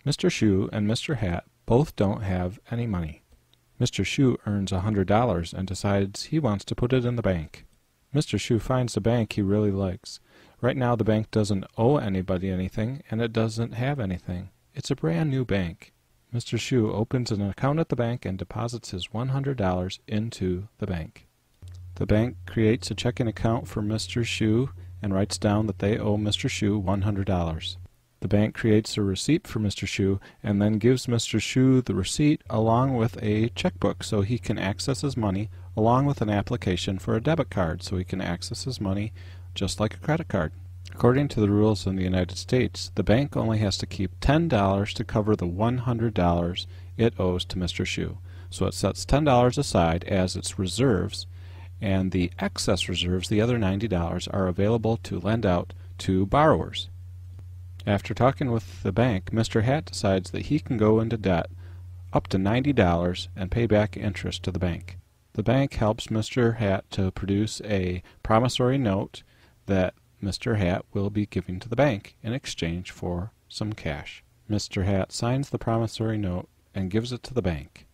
Mr. Shoe and Mr. Hat both don't have any money. Mr. Shoe earns $100 and decides he wants to put it in the bank. Mr. Shoe finds a bank he really likes. Right now the bank doesn't owe anybody anything, and it doesn't have anything. It's a brand new bank. Mr. Shoe opens an account at the bank and deposits his $100 into the bank. The bank creates a checking account for Mr. Shoe and writes down that they owe Mr. Shoe $100. The bank creates a receipt for Mr. Shoe and then gives Mr. Shoe the receipt along with a checkbook so he can access his money, along with an application for a debit card so he can access his money just like a credit card. According to the rules in the United States, the bank only has to keep $10 to cover the $100 it owes to Mr. Shoe. So it sets $10 aside as its reserves, and the excess reserves, the other $90, are available to lend out to borrowers. After talking with the bank, Mr. Hat decides that he can go into debt up to $90 and pay back interest to the bank. The bank helps Mr. Hat to produce a promissory note that Mr. Hat will be giving to the bank in exchange for some cash. Mr. Hat signs the promissory note and gives it to the bank.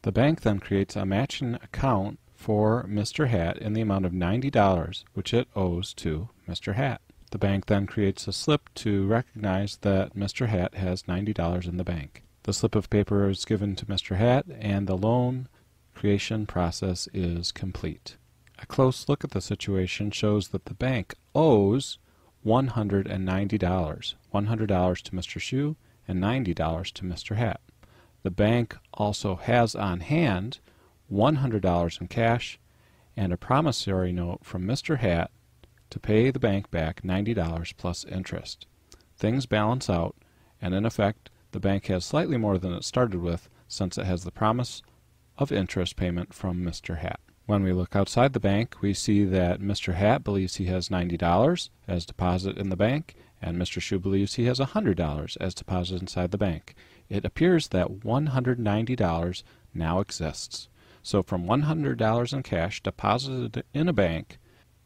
The bank then creates a matching account for Mr. Hat in the amount of $90, which it owes to Mr. Hat. The bank then creates a slip to recognize that Mr. Hat has $90 in the bank. The slip of paper is given to Mr. Hat, and the loan creation process is complete. A close look at the situation shows that the bank owes $190, $100 to Mr. Shoe and $90 to Mr. Hat. The bank also has on hand $100 in cash and a promissory note from Mr. Hat to pay the bank back $90 plus interest. Things balance out, and in effect, the bank has slightly more than it started with since it has the promise of interest payment from Mr. Hat. When we look outside the bank, we see that Mr. Hat believes he has $90 as deposit in the bank, and Mr. Shoe believes he has $100 as deposit inside the bank. It appears that $190 now exists. So from $100 in cash deposited in a bank,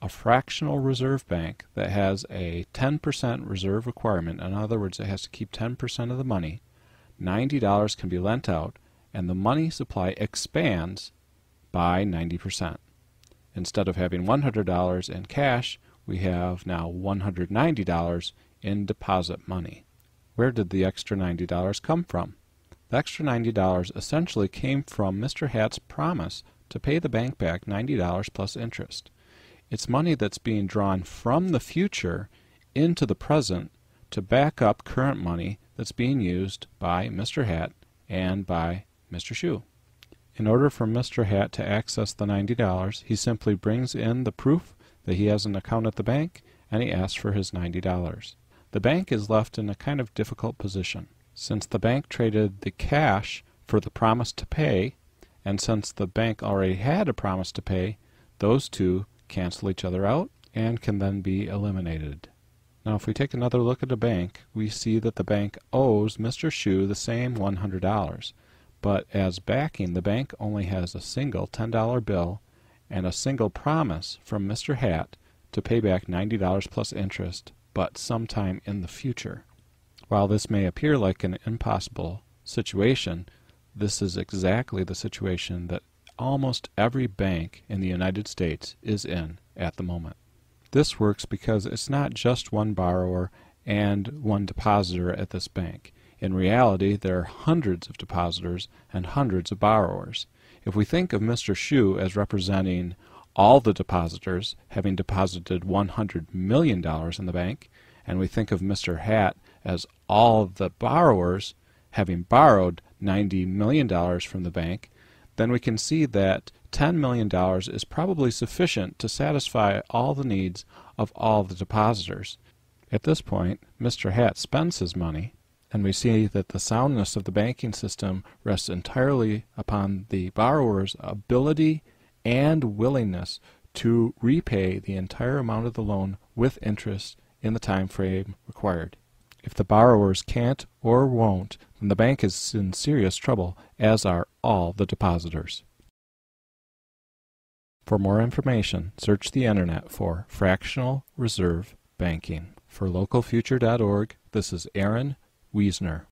a fractional reserve bank that has a 10% reserve requirement, in other words, it has to keep 10% of the money, $90 can be lent out, and the money supply expands by 90%. Instead of having $100 in cash, we have now $190 in deposit money. Where did the extra $90 come from? The extra $90 essentially came from Mr. Hat's promise to pay the bank back $90 plus interest. It's money that's being drawn from the future into the present to back up current money that's being used by Mr. Hat and by Mr. Shoe. In order for Mr. Hat to access the $90, he simply brings in the proof that he has an account at the bank, and he asks for his $90. The bank is left in a kind of difficult position. Since the bank traded the cash for the promise to pay, and since the bank already had a promise to pay, those two cancel each other out and can then be eliminated. Now if we take another look at a bank, we see that the bank owes Mr. Shoe the same $100. But as backing, the bank only has a single $10 bill and a single promise from Mr. Hat to pay back $90 plus interest, but sometime in the future. While this may appear like an impossible situation, this is exactly the situation that almost every bank in the United States is in at the moment. This works because it's not just one borrower and one depositor at this bank. In reality, there are hundreds of depositors and hundreds of borrowers. If we think of Mr. Shoe as representing all the depositors, having deposited $100 million in the bank, and we think of Mr. Hat as all the borrowers, having borrowed $90 million from the bank, then we can see that $10 million is probably sufficient to satisfy all the needs of all the depositors. At this point, Mr. Hat spends his money, and we see that the soundness of the banking system rests entirely upon the borrower's ability and willingness to repay the entire amount of the loan with interest in the time frame required. If the borrowers can't or won't, then the bank is in serious trouble, as are all the depositors. For more information, search the internet for fractional reserve banking. For localfuture.org, this is Aaron Wiesner.